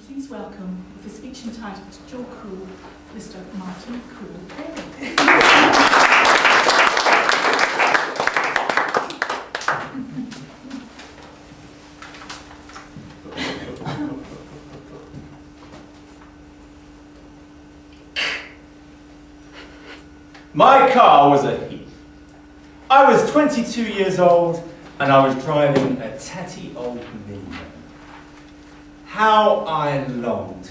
please welcome, with a speech entitled Joe Cool, Mr. Martin Cool-Berry. My car was a heap. I was 22 years old and I was driving a tatty old minivan. How I longed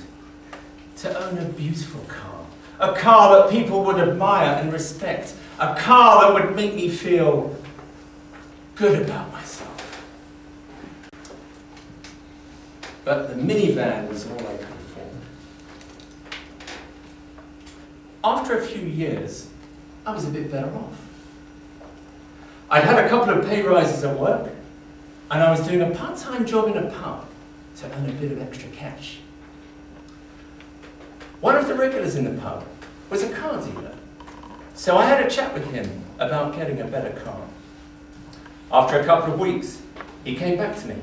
to own a beautiful car. A car that people would admire and respect. A car that would make me feel good about myself. But the minivan was all I could afford. After a few years, I was a bit better off. I'd had a couple of pay rises at work, and I was doing a part-time job in a pub to earn a bit of extra cash. One of the regulars in the pub was a car dealer, so I had a chat with him about getting a better car. After a couple of weeks, he came back to me,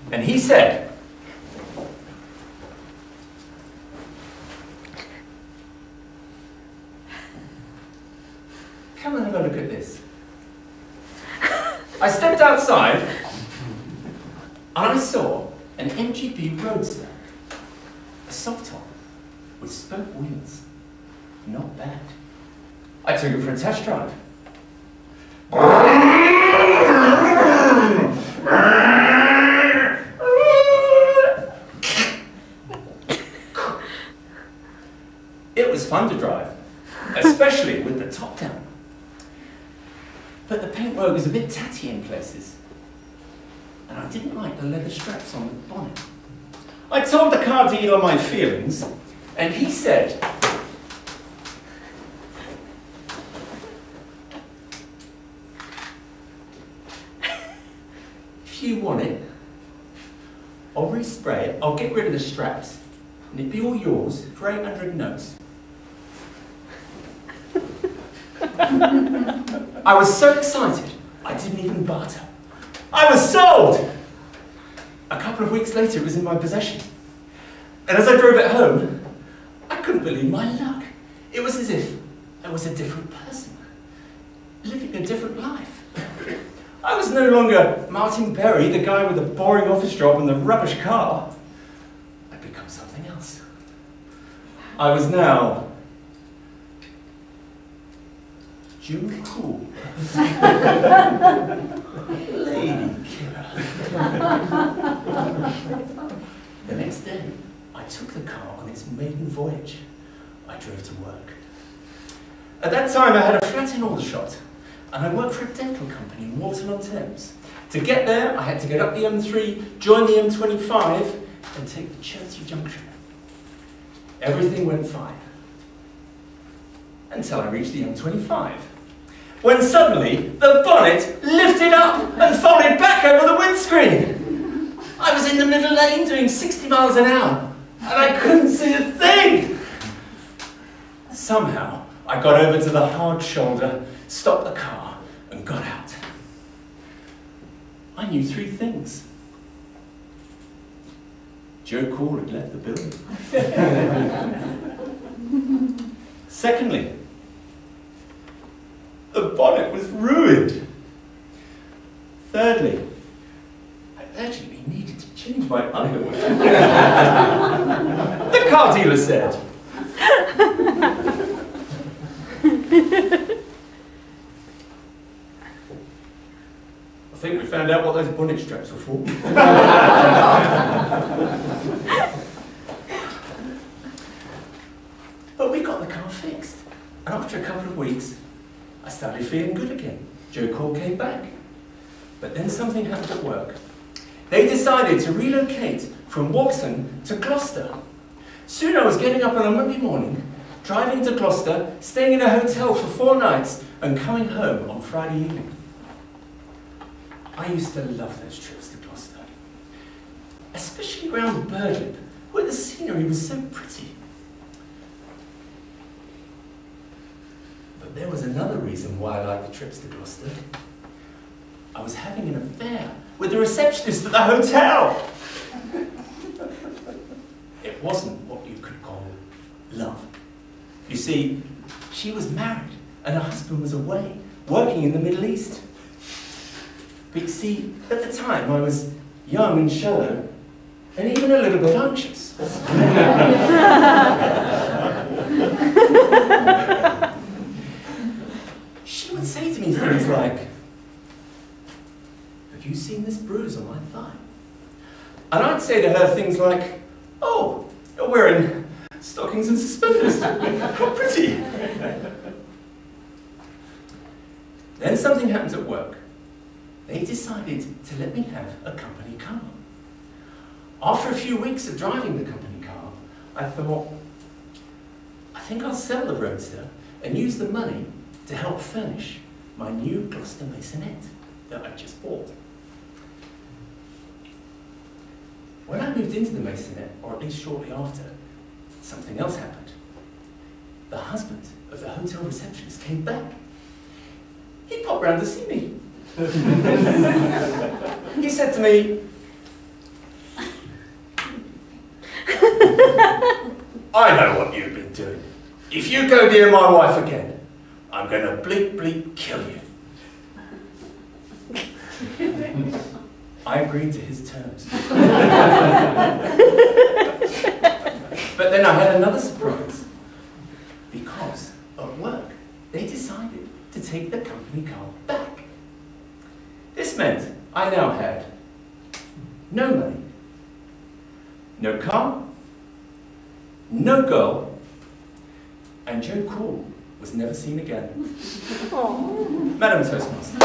and he said, "Come and have a look at this." I stepped outside and I saw an MGB Roadster, a soft top with spoke wheels. Not bad. I took it for a test drive. It was fun to drive, especially with the top down. But the paintwork was a bit tatty in places, and I didn't like the leather straps on the bonnet. I told the car dealer my feelings, and he said, "If you want it, I'll respray it, I'll get rid of the straps, and it'd be all yours for 800 notes. I was so excited, I didn't even barter. I was sold! A couple of weeks later, it was in my possession. And as I drove it home, I couldn't believe my luck. It was as if I was a different person, living a different life. I was no longer Martin Berry, the guy with the boring office job and the rubbish car. I'd become something else. I was now Joe Cool. Lady killer. The next day, I took the car on its maiden voyage. I drove to work. At that time, I had a flat in Aldershot, and I worked for a dental company in Walton-on-Thames. To get there, I had to get up the M3, join the M25, and take the Chelsea Junction. Everything went fine, until I reached the M25. When suddenly, the bonnet lifted up and folded back over the windscreen. I was in the middle lane doing 60 miles an hour, and I couldn't see a thing. Somehow, I got over to the hard shoulder, stopped the car, and got out. I knew three things. Joe Cool had left the building. Secondly, the bonnet was ruined. Thirdly, I urgently needed to change my underwear. The car dealer said, "I think we found out what those bonnet straps were for." But we got the car fixed, and after a couple of weeks, I started feeling good again. Joe Cool came back. But then something happened at work. They decided to relocate from Walton to Gloucester. Soon I was getting up on a Monday morning, driving to Gloucester, staying in a hotel for 4 nights, and coming home on Friday evening. I used to love those trips to Gloucester, especially around Birdlip, where the scenery was so pretty. But there was another reason why I liked the trips to Gloucester. I was having an affair with the receptionist at the hotel. it wasn't what you could call love. You see, she was married and her husband was away, working in the Middle East. But you see, at the time I was young and shallow, and even a little bit anxious. She would say to me things like, "Have you seen this bruise on my thigh?" And I'd say to her things like, "Oh, you're wearing stockings and suspenders. How pretty." Then something happened at work. They decided to let me have a company car. After a few weeks of driving the company car, I thought, I think I'll sell the Roadster and use the money to help furnish my new Gloucester Masonette that I just bought. When I moved into the Masonette, or at least shortly after, something else happened. The husband of the hotel receptionist came back. He popped round to see me. He said to me, "I know what you've been doing. If you go near my wife again, I'm going to bleep bleep kill you." I agreed to his terms. But then I had another surprise. Because at work, they decided to take the company car back. This meant I now had no money, no car, no girl, and Joe Cool was never seen again. Madam Toastmaster.